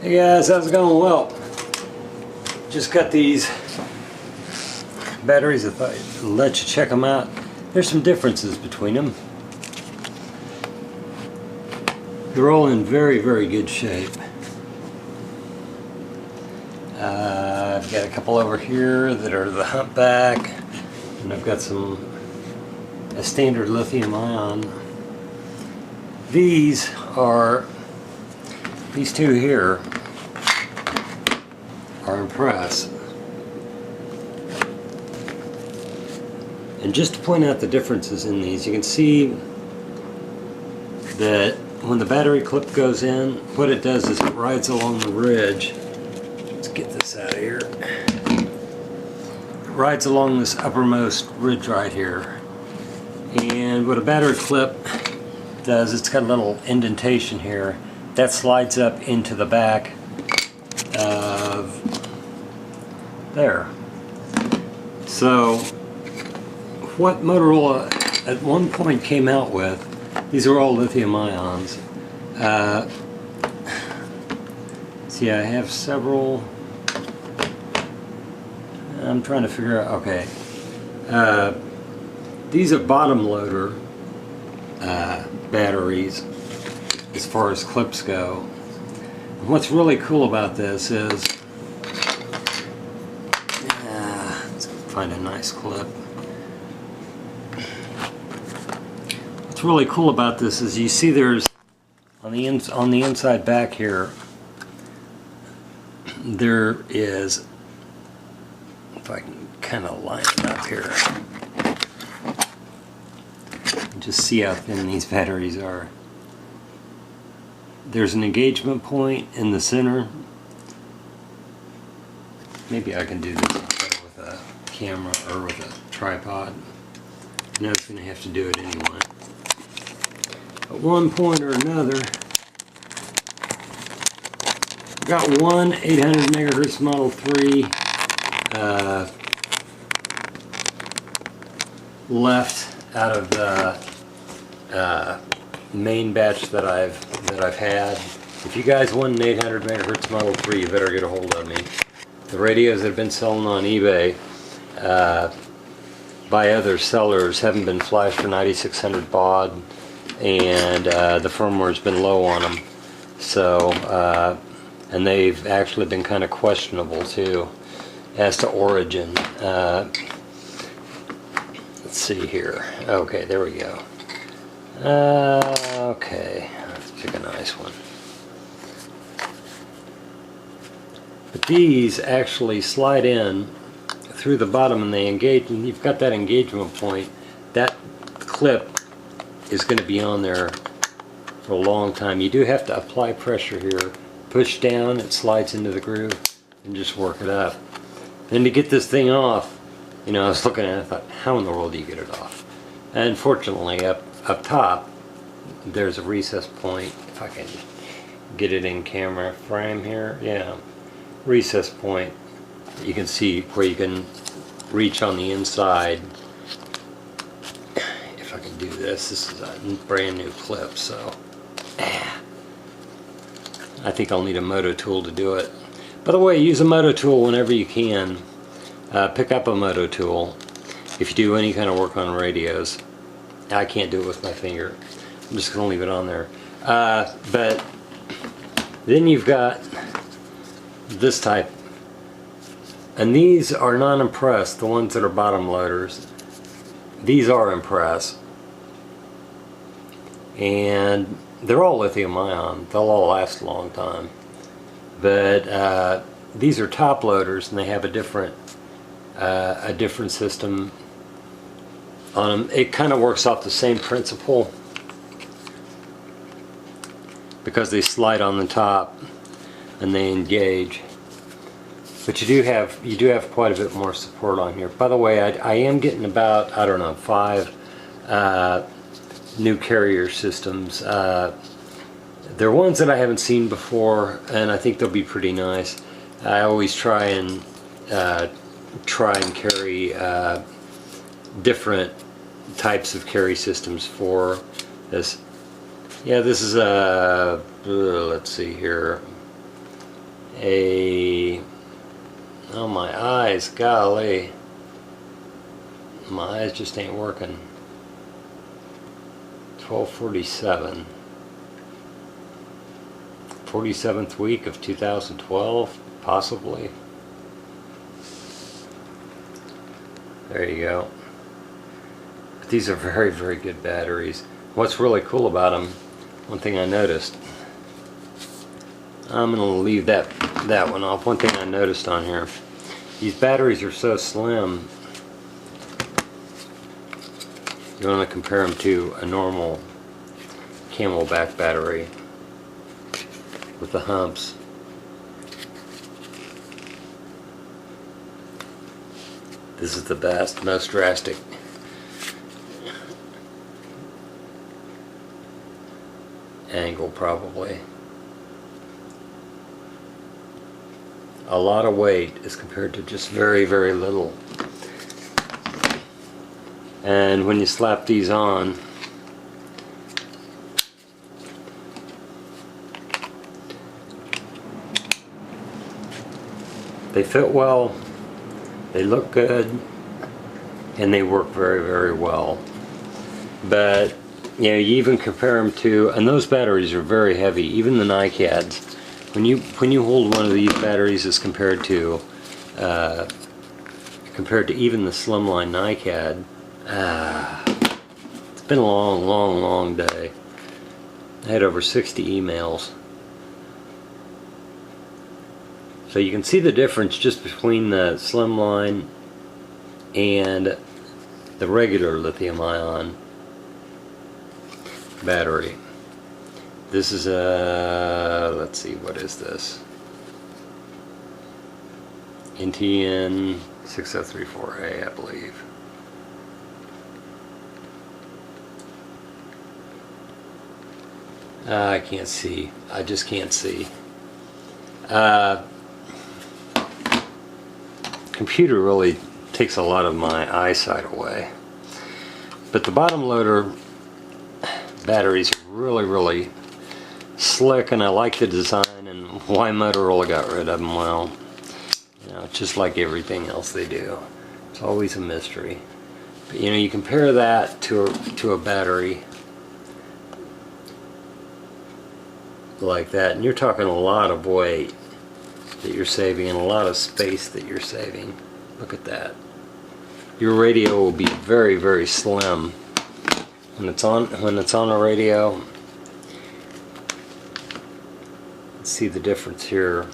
Hey guys, how's it going? Well, just got these batteries. I thought I'd let you check them out. There's some differences between them. They're all in very, very good shape. I've got a couple over here that are the humpback, and I've got a standard lithium ion. These two here are Impress. And just to point out the differences in these, you can see that when the battery clip goes in, what it does is it rides along the ridge. Let's get this out of here. It rides along this uppermost ridge right here. And what a battery clip does, it's got a little indentation here that slides up into the back of there. So what Motorola at one point came out with, these are all lithium ions. See, I have several. I'm trying to figure out, okay. These are bottom loader batteries as far as clips go. And what's really cool about this is, let's find a nice clip. What's really cool about this is you see there's on the inside back here, there is, if I can kind of line it up here, just see how thin these batteries are. There's an engagement point in the center. Maybe I can do this with a camera or with a tripod. I'm not going to have to do it anyway. At one point or another, I've got one 800 megahertz Model 3 left out of the main batch that I've had. If you guys want an 800 megahertz Model 3, you better get a hold of me. The radios that have been selling on eBay by other sellers haven't been flashed for 9600 baud, and the firmware's been low on them. So, and they've actually been kind of questionable too as to origin. Let's see here. Okay, there we go. Okay, let's pick a nice one. But these actually slide in through the bottom and they engage, and you've got that engagement point. That clip is going to be on there for a long time. You do have to apply pressure here. Push down, it slides into the groove, and just work it up. Then to get this thing off, you know, I was looking at it, I thought, how in the world do you get it off? And fortunately, up top, there's a recess point. If I can get it in camera frame here, yeah, recess point. You can see where you can reach on the inside. If I can do this, this is a brand new clip, so I think I'll need a moto tool to do it. By the way, use a moto tool whenever you can. Pick up a moto tool if you do any kind of work on radios. I can't do it with my finger. I'm just going to leave it on there. But then you've got this type. And these are not Impress, the ones that are bottom loaders. These are Impress. And they're all lithium ion. They'll all last a long time. But these are top loaders, and they have a different system on them. It kind of works off the same principle because they slide on the top and they engage. But you do have quite a bit more support on here. By the way, I am getting about, I don't know, 5 new carrier systems. They're ones that I haven't seen before, and I think they'll be pretty nice. I always try and carry different types of carry systems for this. Yeah, this is a, let's see here, oh my eyes, golly, my eyes just ain't working. 1247, 47th week of 2012, possibly. There you go. But these are very, very good batteries. What's really cool about them, one thing I noticed, I'm going to leave that one off. One thing I noticed on here, these batteries are so slim, you want to compare them to a normal Camelback battery with the humps. This is the best, most drastic. Angle probably. A lot of weight as compared to just very, very little. And when you slap these on, they fit well, they look good, and they work very, very well. But you know, you even compare them to, and those batteries are very heavy, even the NiCads. When you hold one of these batteries as compared to even the Slimline NiCad, it's been a long, long, long day. I had over 60 emails. So you can see the difference just between the Slimline and the regular lithium-ion battery. This is a, let's see, what is this? NTN 6034A, I believe. I can't see. I just can't see. Computer really takes a lot of my eyesight away. But the bottom loader batteries are really, really slick, and I like the design, and why Motorola got rid of them, well, you know, just like everything else they do. It's always a mystery. But you know, you compare that to a battery like that, and you're talking a lot of weight that you're saving and a lot of space that you're saving. Look at that. Your radio will be very, very slim when it's on a radio. Let's see the difference here.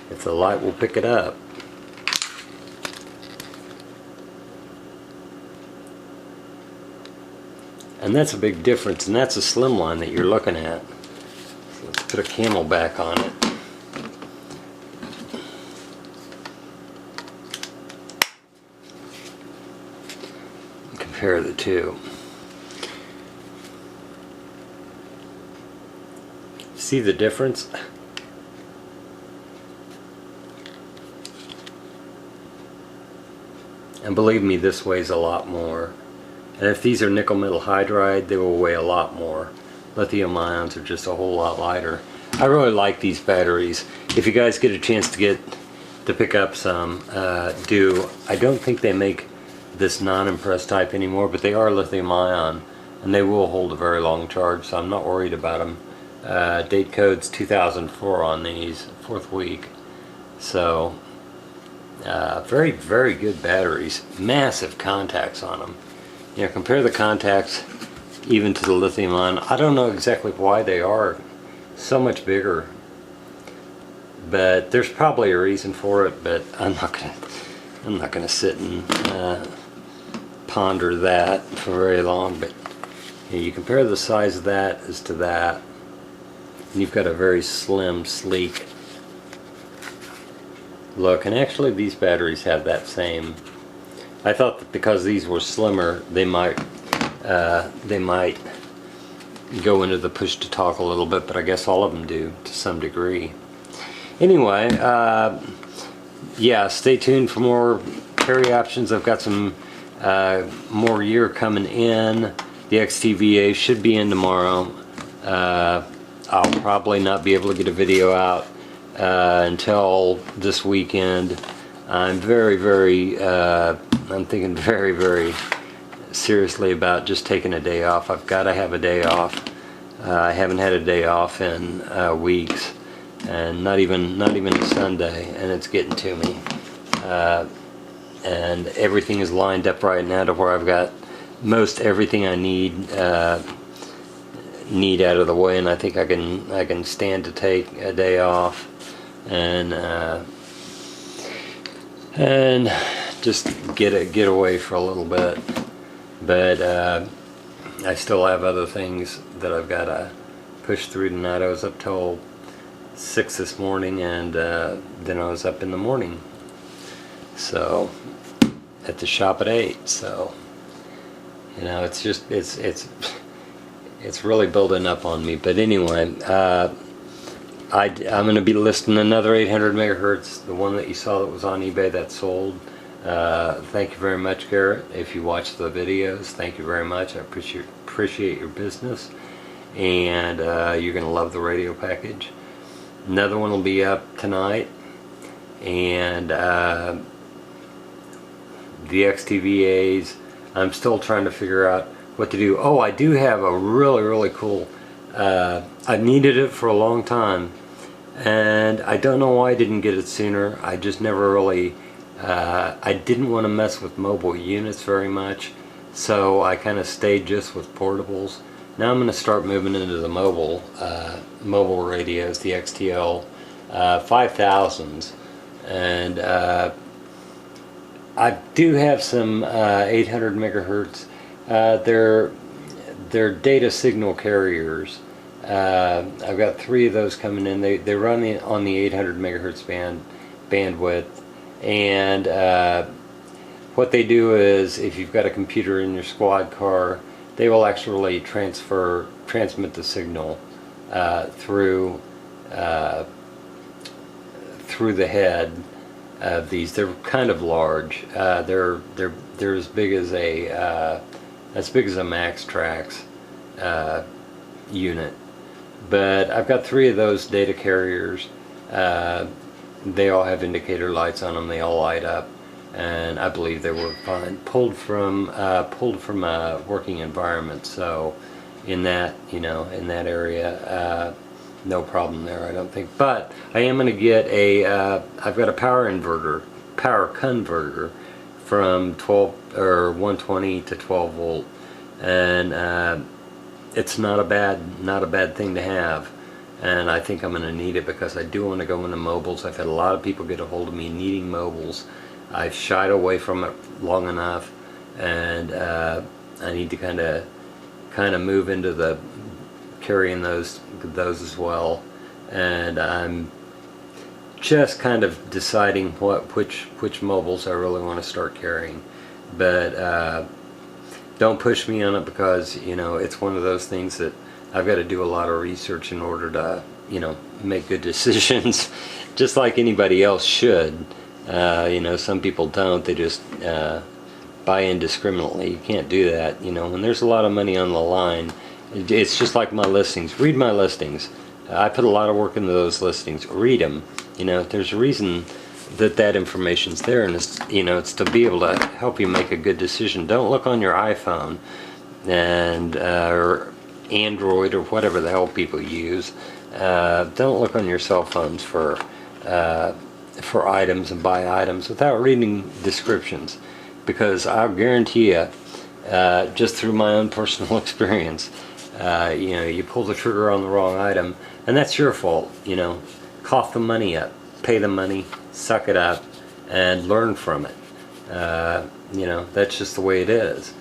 If the light will pick it up. And that's a big difference, and that's a Slimline that you're looking at. So let's put a Camelback on it. Compare the two. See the difference? And believe me, this weighs a lot more. And if these are nickel metal hydride, they will weigh a lot more. Lithium ions are just a whole lot lighter. I really like these batteries. If you guys get a chance to pick up some, do. I don't think they make this non-impress type anymore, but they are lithium ion, and they will hold a very long charge, so I'm not worried about them. Date code's 2004 on these, 4th week. So very, very good batteries. Massive contacts on them. You know, compare the contacts even to the lithium ion. I don't know exactly why they are so much bigger, but there's probably a reason for it, but I'm not gonna sit and ponder that for very long. But you know, you compare the size of that as to that, and you've got a very slim, sleek look. And actually these batteries have that same. I thought that because these were slimmer, they might go into the push to talk a little bit, but I guess all of them do to some degree. Anyway, yeah, stay tuned for more carry options. I've got some more gear coming in. The XTVA should be in tomorrow. I'll probably not be able to get a video out until this weekend. I'm I'm thinking very seriously about just taking a day off. I've got to have a day off. I haven't had a day off in weeks, and not even a Sunday, and it's getting to me. And everything is lined up right now to where I've got most everything I need out of the way, and I think I can stand to take a day off and just get away for a little bit. But I still have other things that I've got to push through tonight. I was up till 6 this morning, and then I was up in the morning, so at the shop at 8. So you know, it's just it's really building up on me. But anyway, I'm going to be listing another 800 megahertz, the one that you saw that was on eBay that sold. Thank you very much, Garrett. If you watch the videos, thank you very much. I appreciate your business, and you're going to love the radio package. Another one will be up tonight, and the XTVAs, I'm still trying to figure out what to do. Oh, I do have a really cool, I've needed it for a long time, and I don't know why I didn't get it sooner. I just never really, I didn't want to mess with mobile units very much, so I kind of stayed just with portables. Now I'm going to start moving into the mobile radios, the XTS5000s, and I do have some 800 megahertz. They're data signal carriers. I've got 3 of those coming in. They run on the 800 megahertz bandwidth, and what they do is, if you've got a computer in your squad car, they will actually transmit the signal through the head of these. They're kind of large. They're as big as a Max Trax unit. But I've got 3 of those data carriers. They all have indicator lights on them. They all light up, and I believe they were fine. Pulled from a working environment. So in that area, no problem there, I don't think. But I am going to get I've got a power converter from 120 to 12 volt, and it's not a bad thing to have. And I think I'm going to need it because I do want to go into mobiles. I've had a lot of people get a hold of me needing mobiles. I've shied away from it long enough, and I need to kind of move into the carrying those as well. And I'm just kind of deciding which mobiles I really want to start carrying. But don't push me on it, because it's one of those things that I've got to do a lot of research in order to make good decisions, just like anybody else should. Some people don't. They just buy indiscriminately. You can't do that. When there's a lot of money on the line, it's just like my listings. Read my listings. I put a lot of work into those listings. Read them. There's a reason that information's there, and it's to be able to help you make a good decision. Don't look on your iPhone and or Android or whatever the hell people use. Don't look on your cell phones for items and buy items without reading descriptions, because I'll guarantee you, just through my own personal experience, you pull the trigger on the wrong item, and that's your fault. Cough the money up, pay the money, suck it up, and learn from it. That's just the way it is.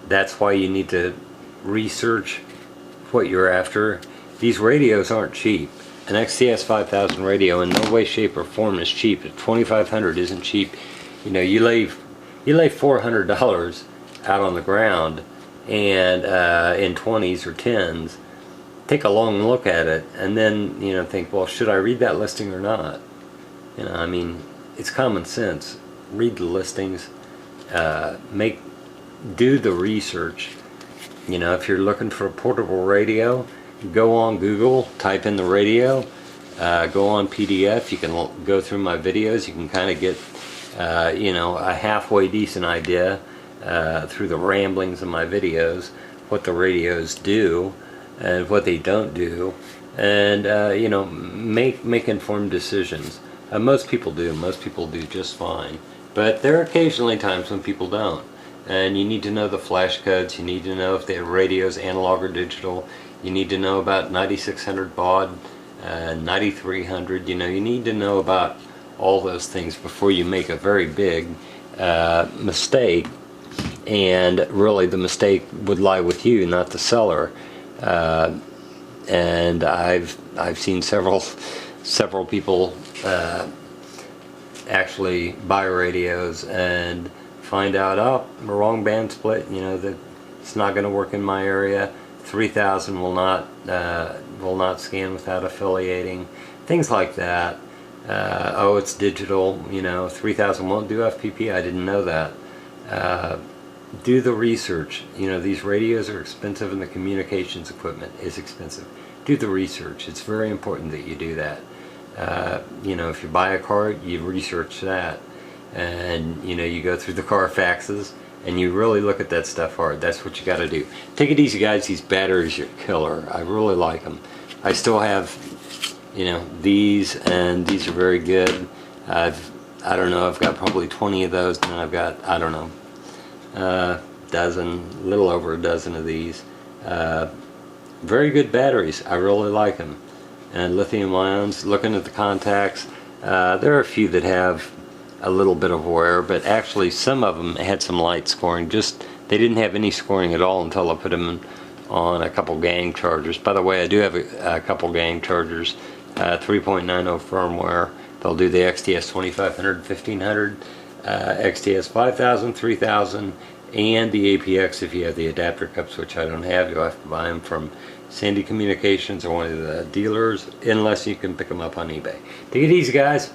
That's why you need to research what you're after. These radios aren't cheap. An XTS5000 radio in no way, shape, or form is cheap. A 2500 isn't cheap. You lay $400 out on the ground, and in 20s or 10s, take a long look at it, and then think, well, should I read that listing or not? It's common sense. Read the listings. Do the research. If you're looking for a portable radio, go on Google, type in the radio, go on PDF. You can go through my videos. You can kind of get you know, a halfway decent idea through the ramblings of my videos what the radios do and what they don't do, and you know, make informed decisions. Most people do. Most people do just fine, but there are occasionally times when people don't, and you need to know the flash codes. You need to know if the radio's analog or digital. You need to know about 9600 baud, 9300. You know, you need to know about all those things before you make a very big mistake, and really the mistake would lie with you, not the seller. And I've seen several people actually buy radios and find out, oh, wrong band split, you know, that it's not going to work in my area. 3000 will not scan without affiliating, things like that. Oh, it's digital, you know, 3000 won't do FPP. I didn't know that. Do the research. You know, these radios are expensive and the communications equipment is expensive. Do the research. It's very important that you do that. You know, if you buy a car, you research that, and you know, you go through the Carfaxes and you really look at that stuff hard. That's what you got to do. Take it easy, guys. These batteries are killer. I really like them. I still have, you know, these, and these are very good. I don't know, I've got probably 20 of those, and I've got, I don't know, dozen, little over a dozen of these. Very good batteries. I really like them. And lithium ions, looking at the contacts, there are a few that have a little bit of wear, but actually some of them had some light scoring. Just, they didn't have any scoring at all until I put them on a couple gang chargers. By the way, I do have a couple gang chargers, 3.90 firmware. They'll do the XTS2500, 1500, XTS5000, 3000, and the APX if you have the adapter cups, which I don't have. You'll have to buy them from Sandy Communications or one of the dealers, unless you can pick them up on eBay. Take it easy, guys.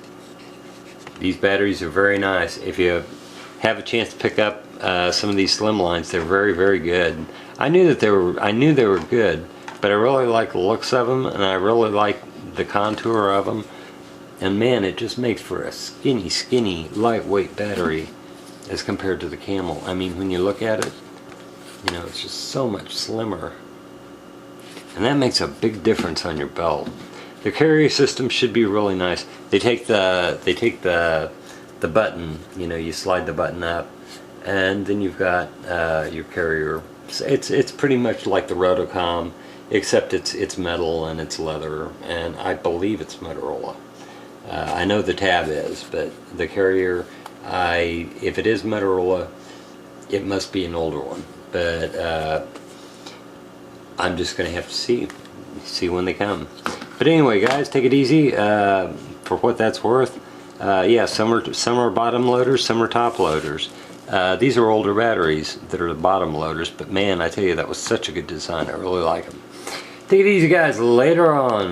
These batteries are very nice. If you have a chance to pick up some of these Slimlines, they're very, very good. I knew they were good, but I really like the looks of them, and I really like the contour of them. And man, it just makes for a skinny, lightweight battery as compared to the Camel. I mean, when you look at it, you know, it's just so much slimmer, and that makes a big difference on your belt. The carrier system should be really nice. They take the button, you know, you slide the button up, and then you've got your carrier. It's pretty much like the Rotocom, except it's metal and it's leather, and I believe it's Motorola. I know the tab is, but the carrier, if it is Motorola, it must be an older one. But I'm just going to have to see when they come. But anyway, guys, take it easy for what that's worth. Yeah, some are bottom loaders, some are top loaders. These are older batteries that are the bottom loaders, but man, I tell you, that was such a good design. I really like them. Take it easy, guys. Later on.